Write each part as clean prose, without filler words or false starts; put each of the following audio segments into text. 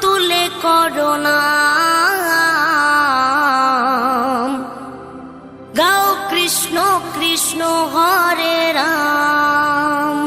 তুলে করোনা গাও কৃষ্ণ কৃষ্ণ হরে রাম।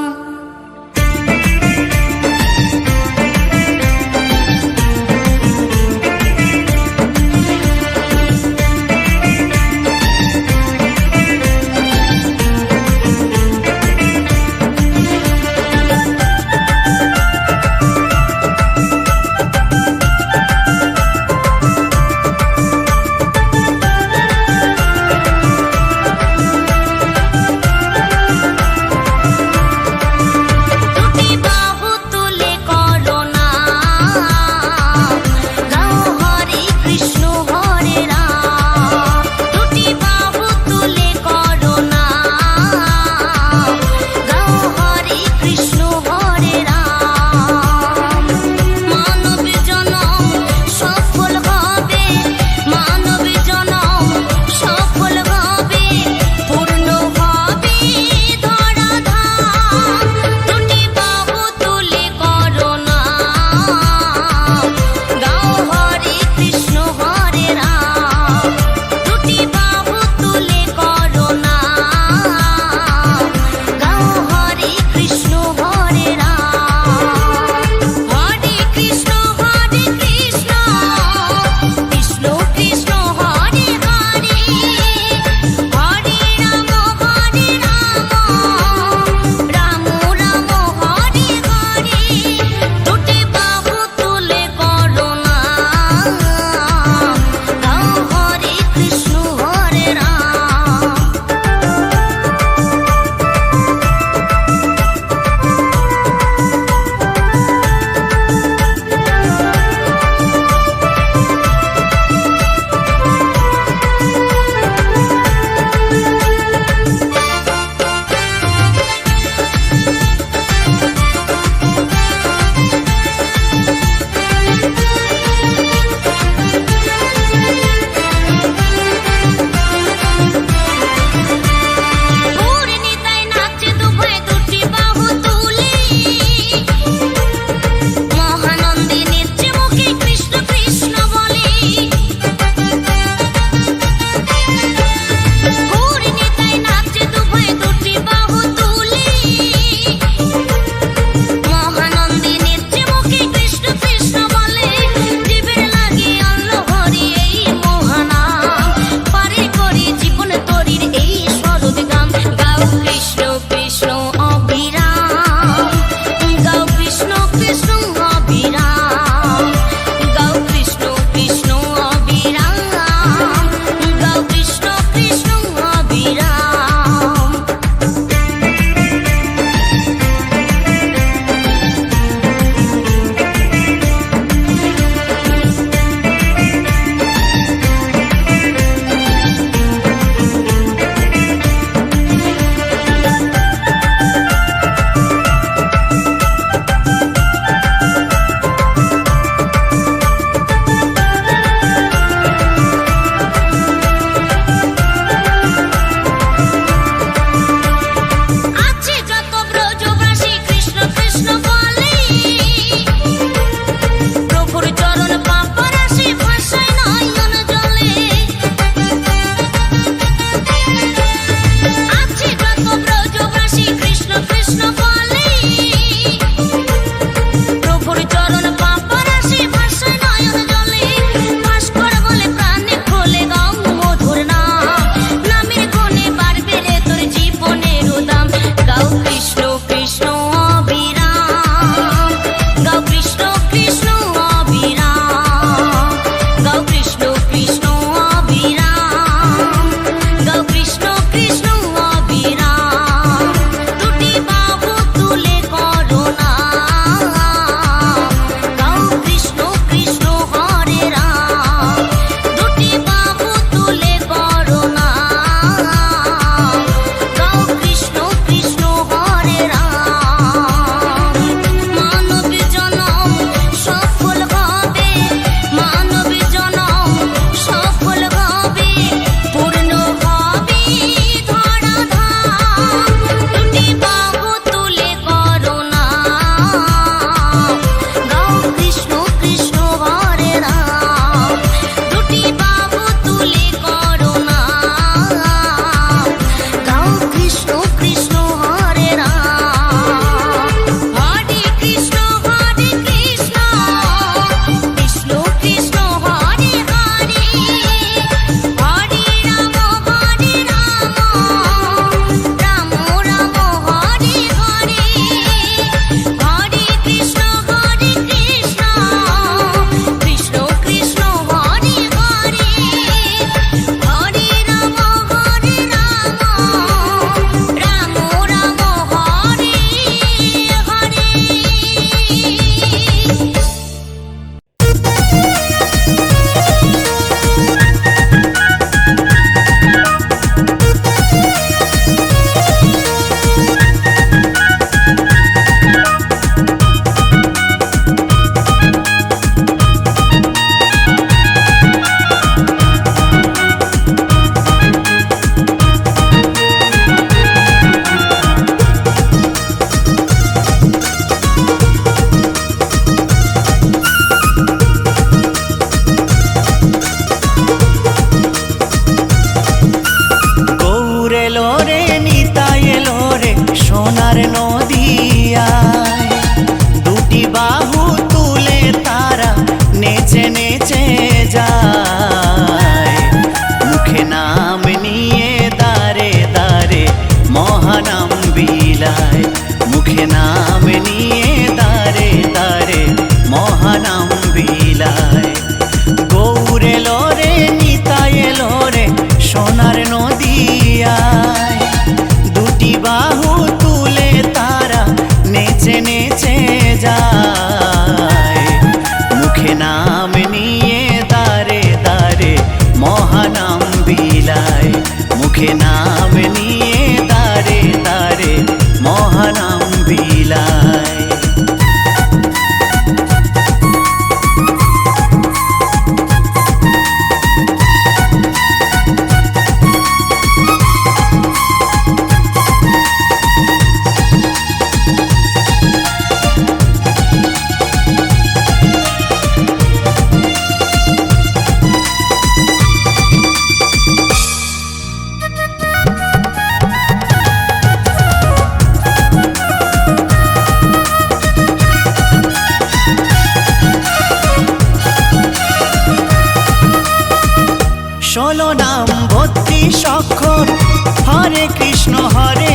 হরে কৃষ্ণ হরে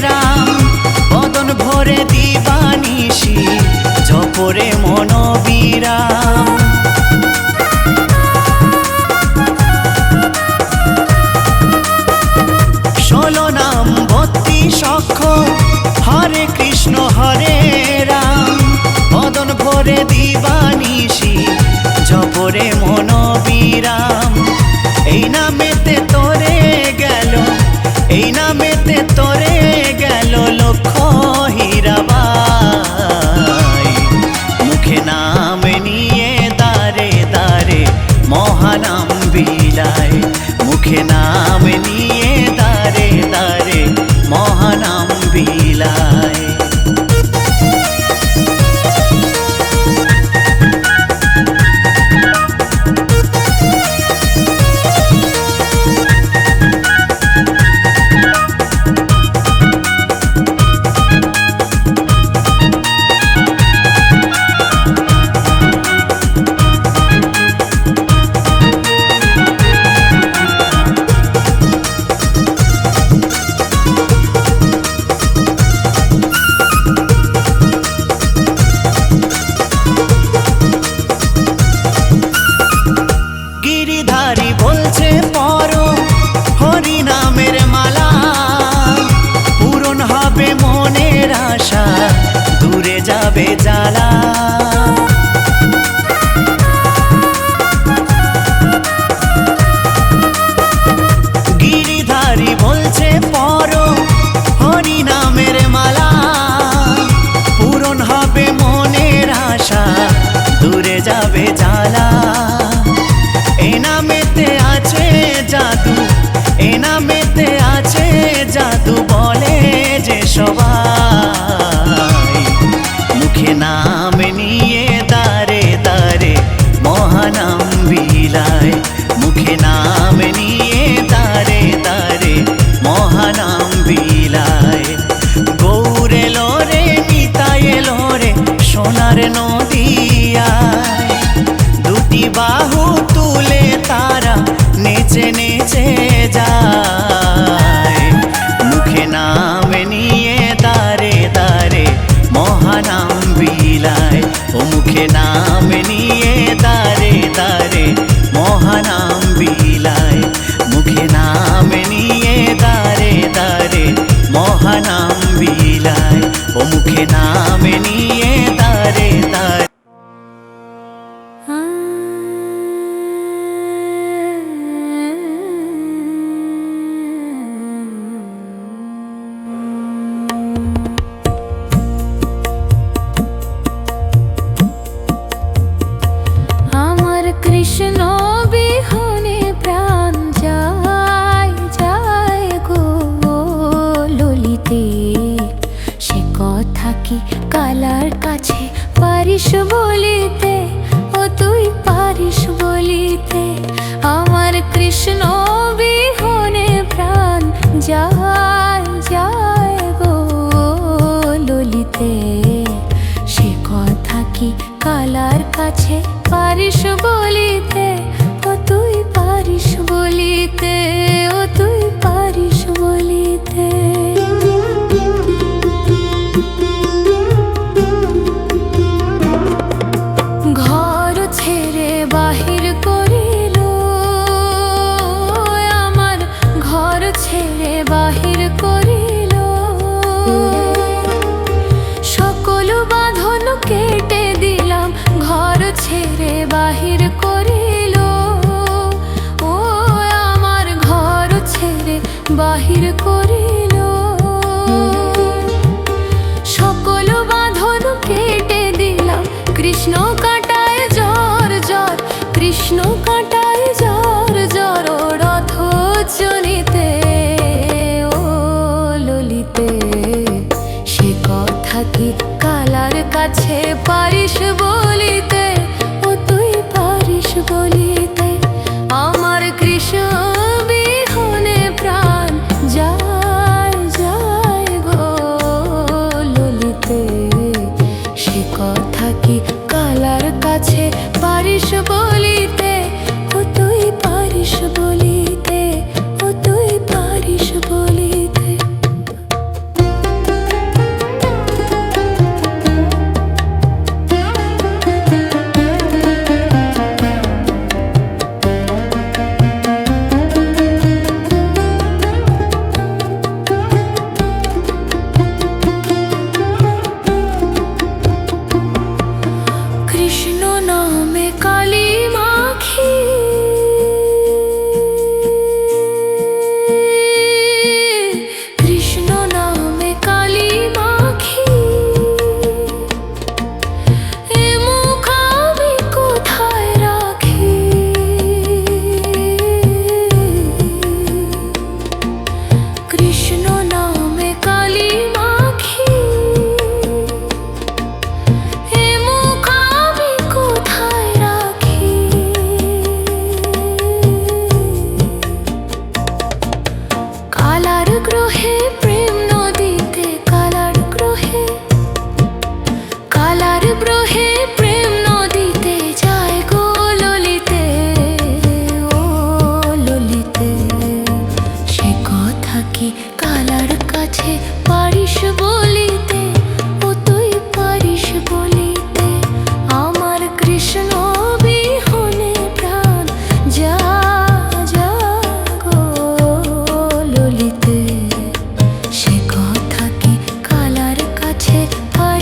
রাম বদন ভরে দিবানিশি জপরে মনোবিরাম। ষোলো নাম 32 অক্ষর হরে কৃষ্ণ হরে রাম বদন ভরে দিবানিশি জপরে মনোবিরাম। এই নামেতে তোরে গেল, এই নামেতে তোরে গেল লক্ষ হীরাবাই। মুখে নাম নিয়ে দারে দারে মহানাম বিলায়, মুখে নাম নিয়ে দারে দারে মহানাম বিলায়। গিরিধারী বলছে পরো হরি নামের মালা, পূরণ হবে মনের আশা দূরে যাবে জ্বালা। গিরিধারী বলছে পরো হরি নামের মালা, পূরণ হবে মনের আশা দূরে যাবে জ্বালা। এ নামেতে আছে জাদু, এ নামেতে আছে জাদু বলে যে সবাই। মুখে নাম নিয়ে দারে দারে মহানাম বিলায়, মুখে নাম নিয়ে দারে দারে মহানাম বিলায়। গৌর এলো রে নিতাই এলো রে সোনার নদিয়ায়, দুটি বাহু তুলে তারা নেচে নেচে যায়। মুখে নাম নিয়ে দারে দারে মহানাম বিলায়, ও মুখে নাম নিয়ে দারে দারে মহানাম বিলায়, মুখে নাম নিয়ে দারে দারে মহানাম বিলায়, ও মুখে নাম নিয়ে দারে দারে। কৃষ্ণ বিহনে প্রাণ যায় যায় গো ললিতে, সে কথা কি কালার কাছে পারিস বলিতে, ও তুই পারিস বলিতে। আমার কৃষ্ণ বিহনে প্রাণ যায় যায় গো ললিতে, সে কথা কি কালার কাছে পারিস বলিতে, ও তুই পারিস বলিতে, ও তুই পারিস বলিতে। ঘর ছেড়ে বাহির করিল, আমার ঘর ছেড়ে বাহির করিল, সকল বাঁধন কেটে দিলাম ঘর ছেড়ে বাহির করিল, ও আমার ঘর ছেড়ে বাহির করিল। সকল বাঁধন কেটে দিলাম কৃষ্ণ কাঁটায় জ্বর জ্বর, কৃষ্ণ কাঁটায় জ্বর জ্বর রথ চলিতে, ও ললিতে। সে কথা কি কালার কাছে পারিস বলিতে, ও তুই পারিস বলিতে। আমার কৃষ্ণ বিহনে প্রাণ যায় যায় গো ললিতে, সে কথা কি কালার কাছে পারিস বলিতে, ও তুই পারিস বলিতে, ও তুই পারিস বলিতে।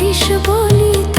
শেষ বলি